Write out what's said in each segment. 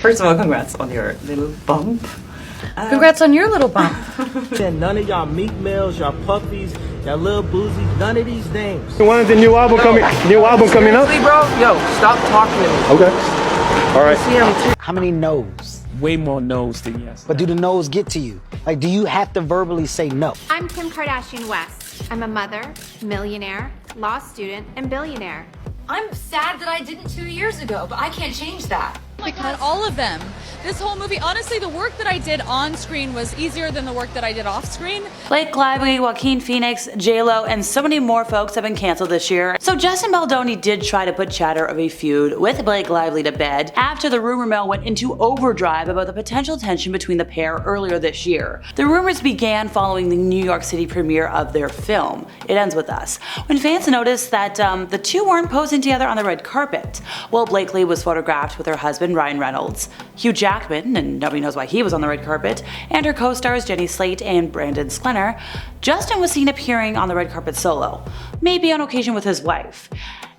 First of all, congrats on your little bump. Congrats on your little bump. None of y'all meat meals, y'all puppies, y'all little boozy, none of these names. When is the new album coming? New album coming up? Seriously, bro? Yo, stop talking to me. Okay. All right. How many no's? Way more no's than yes. But do the no's get to you? Like, do you have to verbally say no? I'm Kim Kardashian West. I'm a mother, millionaire, law student, and billionaire. I'm sad that I didn't 2 years ago, but I can't change that. Oh my God, all of them. This whole movie, honestly, the work that I did on screen was easier than the work that I did off screen. Blake Lively, Joaquin Phoenix, J-Lo, and so many more folks have been canceled this year. So Justin Baldoni did try to put chatter of a feud with Blake Lively to bed after the rumor mill went into overdrive about the potential tension between the pair earlier this year. The rumors began following the New York City premiere of their film, It Ends With Us, when fans noticed that the two weren't posing together on the red carpet. While Blakely was photographed with her husband Ryan Reynolds, Hugh Jackman, and nobody knows why he was on the red carpet, and her co-stars Jenny Slate and Brandon Sklenar, Justin was seen appearing on the red carpet solo, maybe on occasion with his wife.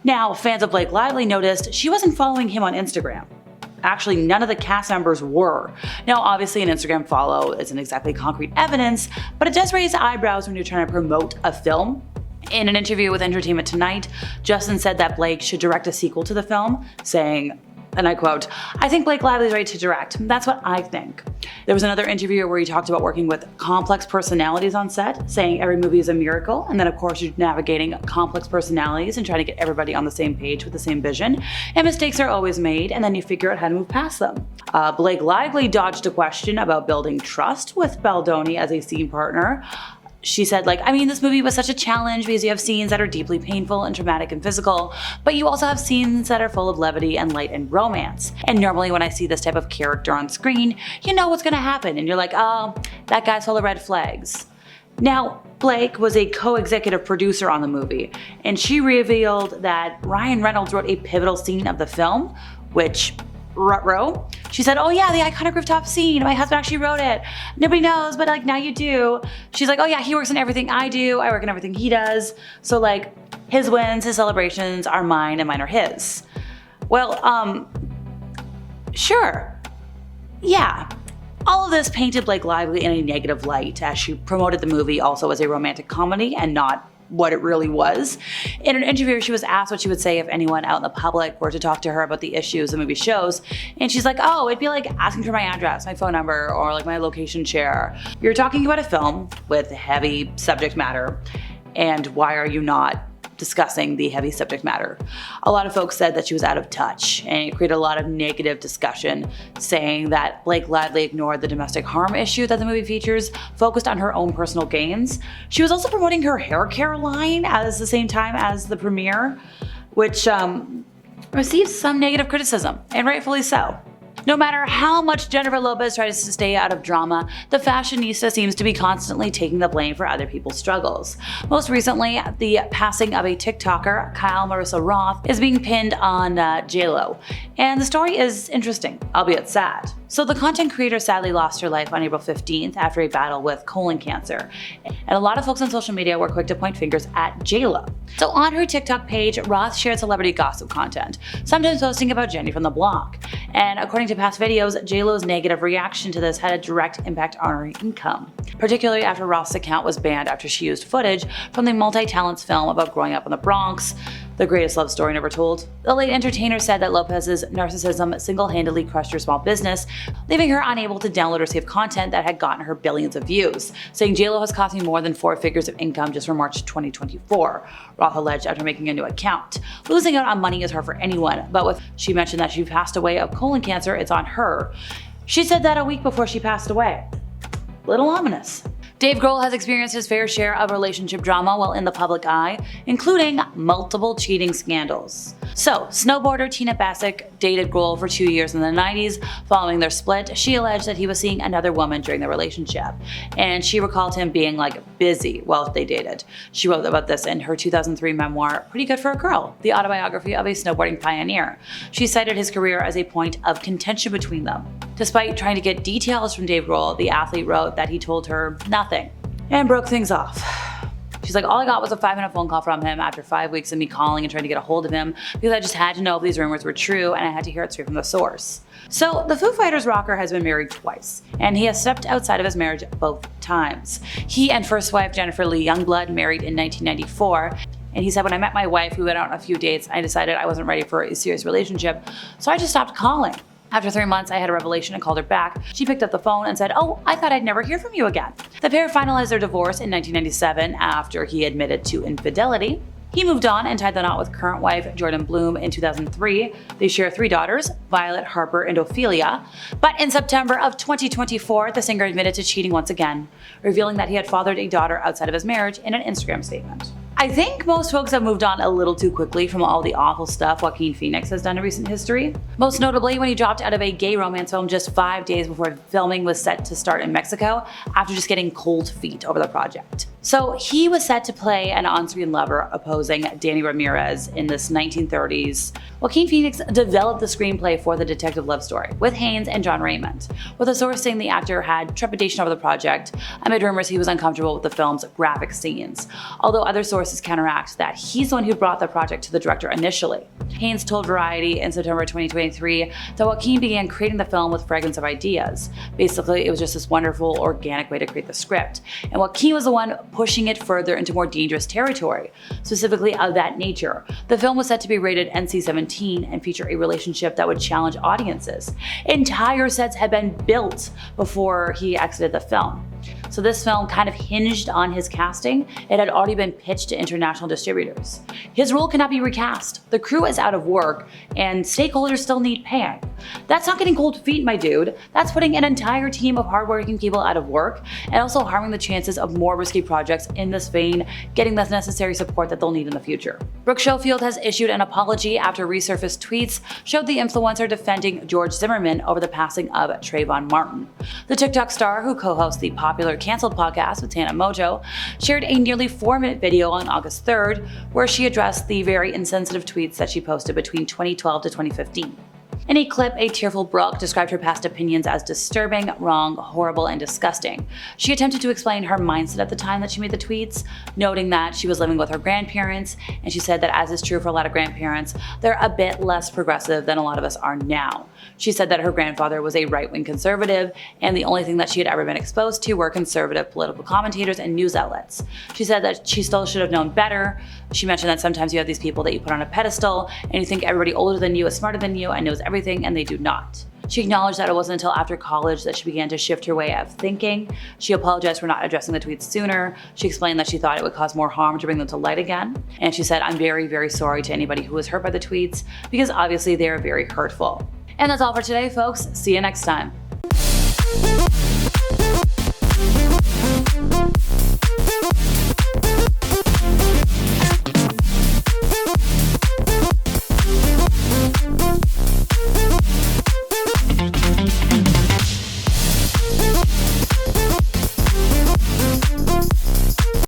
Now, fans of Blake Lively noticed she wasn't following him on Instagram. Actually, none of the cast members were. Now, obviously, an Instagram follow isn't exactly concrete evidence, but it does raise eyebrows when you're trying to promote a film. In an interview with Entertainment Tonight, Justin said that Blake should direct a sequel to the film, saying, and I quote, "I think Blake Lively's right to direct. That's what I think." There was another interview where he talked about working with complex personalities on set, saying every movie is a miracle, and then of course you're navigating complex personalities and trying to get everybody on the same page with the same vision, and mistakes are always made, and then you figure out how to move past them. Blake Lively dodged a question about building trust with Baldoni as a scene partner. She said, this movie was such a challenge because you have scenes that are deeply painful and traumatic and physical, but you also have scenes that are full of levity and light and romance. And normally when I see this type of character on screen, you know what's gonna happen, and you're like, oh, that guy's full of red flags. Now, Blake was a co-executive producer on the movie, and she revealed that Ryan Reynolds wrote a pivotal scene of the film, which ruh-roh. She said, oh yeah, the iconic rooftop scene, my husband actually wrote it. Nobody knows, but now you do. She's like, oh yeah, he works in everything I do, I work in everything he does. So his wins, his celebrations are mine and mine are his. Well, sure. Yeah. All of this painted Blake Lively in a negative light as she promoted the movie also as a romantic comedy and not what it really was. In an interview, she was asked what she would say if anyone out in the public were to talk to her about the issues the movie shows, and she's like, oh, it'd be like asking for my address, my phone number, or my location share. You're talking about a film with heavy subject matter, and why are you not discussing the heavy subject matter? A lot of folks said that she was out of touch, and it created a lot of negative discussion, saying that Blake Lively ignored the domestic harm issue that the movie features, focused on her own personal gains. She was also promoting her hair care line at the same time as the premiere, which received some negative criticism, and rightfully so. No matter how much Jennifer Lopez tries to stay out of drama, the fashionista seems to be constantly taking the blame for other people's struggles. Most recently, the passing of a TikToker, Kyle Marissa Roth, is being pinned on J-Lo. And the story is interesting, albeit sad. So the content creator sadly lost her life on April 15th after a battle with colon cancer. And a lot of folks on social media were quick to point fingers at J-Lo. So on her TikTok page, Roth shared celebrity gossip content, sometimes posting about Jenny from the block. And according to past videos, J-Lo's negative reaction to this had a direct impact on her income, particularly after Roth's account was banned after she used footage from the multi-talents film about growing up in the Bronx, the greatest love story never told. The late entertainer said that Lopez's narcissism single-handedly crushed her small business, leaving her unable to download or save content that had gotten her billions of views, saying J-Lo has cost me more than 4 figures of income just from March 2024, Roth alleged after making a new account. Losing out on money is hard for anyone, but she mentioned that she passed away of colon cancer, it's on her. She said that a week before she passed away. Little ominous. Dave Grohl has experienced his fair share of relationship drama while in the public eye, including multiple cheating scandals. So, snowboarder Tina Bassick dated Grohl for 2 years in the 90s. Following their split, she alleged that he was seeing another woman during their relationship, and she recalled him being busy while they dated. She wrote about this in her 2003 memoir, Pretty Good for a Girl, the autobiography of a snowboarding pioneer. She cited his career as a point of contention between them. Despite trying to get details from Dave Grohl, the athlete wrote that he told her nothing and broke things off. She's like, all I got was a 5-minute phone call from him after 5 weeks of me calling and trying to get a hold of him because I just had to know if these rumors were true and I had to hear it straight from the source. So the Foo Fighters rocker has been married twice, and he has stepped outside of his marriage both times. He and first wife Jennifer Lee Youngblood married in 1994, and he said, when I met my wife, we went out on a few dates, I decided I wasn't ready for a serious relationship, so I just stopped calling. After 3 months, I had a revelation and called her back. She picked up the phone and said, oh, I thought I'd never hear from you again. The pair finalized their divorce in 1997 after he admitted to infidelity. He moved on and tied the knot with current wife Jordan Bloom in 2003. They share 3 daughters, Violet, Harper, and Ophelia. But in September of 2024, the singer admitted to cheating once again, revealing that he had fathered a daughter outside of his marriage in an Instagram statement. I think most folks have moved on a little too quickly from all the awful stuff Joaquin Phoenix has done in recent history. Most notably when he dropped out of a gay romance film just 5 days before filming was set to start in Mexico after just getting cold feet over the project. So he was set to play an on-screen lover opposing Danny Ramirez in this 1930s. Joaquin Phoenix developed the screenplay for the detective love story with Haynes and John Raymond, with a source saying the actor had trepidation over the project amid rumors he was uncomfortable with the film's graphic scenes, although other sources counteract that he's the one who brought the project to the director initially. Haynes told Variety in September 2023 that Joaquin began creating the film with fragments of ideas. Basically, it was just this wonderful, organic way to create the script, and Joaquin was the one pushing it further into more dangerous territory, specifically of that nature. The film was set to be rated NC-17 and feature a relationship that would challenge audiences. Entire sets had been built before he exited the film. So this film kind of hinged on his casting. It had already been pitched to international distributors. His role cannot be recast. The crew is out of work and stakeholders still need paying. That's not getting cold feet, my dude. That's putting an entire team of hardworking people out of work and also harming the chances of more risky projects in this vein getting the necessary support that they'll need in the future. Brooke Schofield has issued an apology after resurfaced tweets showed the influencer defending George Zimmerman over the passing of Trayvon Martin. The TikTok star, who co-hosts the popular Canceled podcast with Tana Mojo, shared a nearly 4-minute video on August 3rd where she addressed the very insensitive tweets that she posted between 2012 to 2015. In a clip, a tearful Brooke described her past opinions as disturbing, wrong, horrible, and disgusting. She attempted to explain her mindset at the time that she made the tweets, noting that she was living with her grandparents, and she said that, as is true for a lot of grandparents, they're a bit less progressive than a lot of us are now. She said that her grandfather was a right-wing conservative, and the only thing that she had ever been exposed to were conservative political commentators and news outlets. She said that she still should have known better. She mentioned that sometimes you have these people that you put on a pedestal, and you think everybody older than you is smarter than you and knows everything, and they do not. She acknowledged that it wasn't until after college that she began to shift her way of thinking. She apologized for not addressing the tweets sooner. She explained that she thought it would cause more harm to bring them to light again. And she said, I'm very, very sorry to anybody who was hurt by the tweets because obviously they are very hurtful. And that's all for today, folks. See you next time.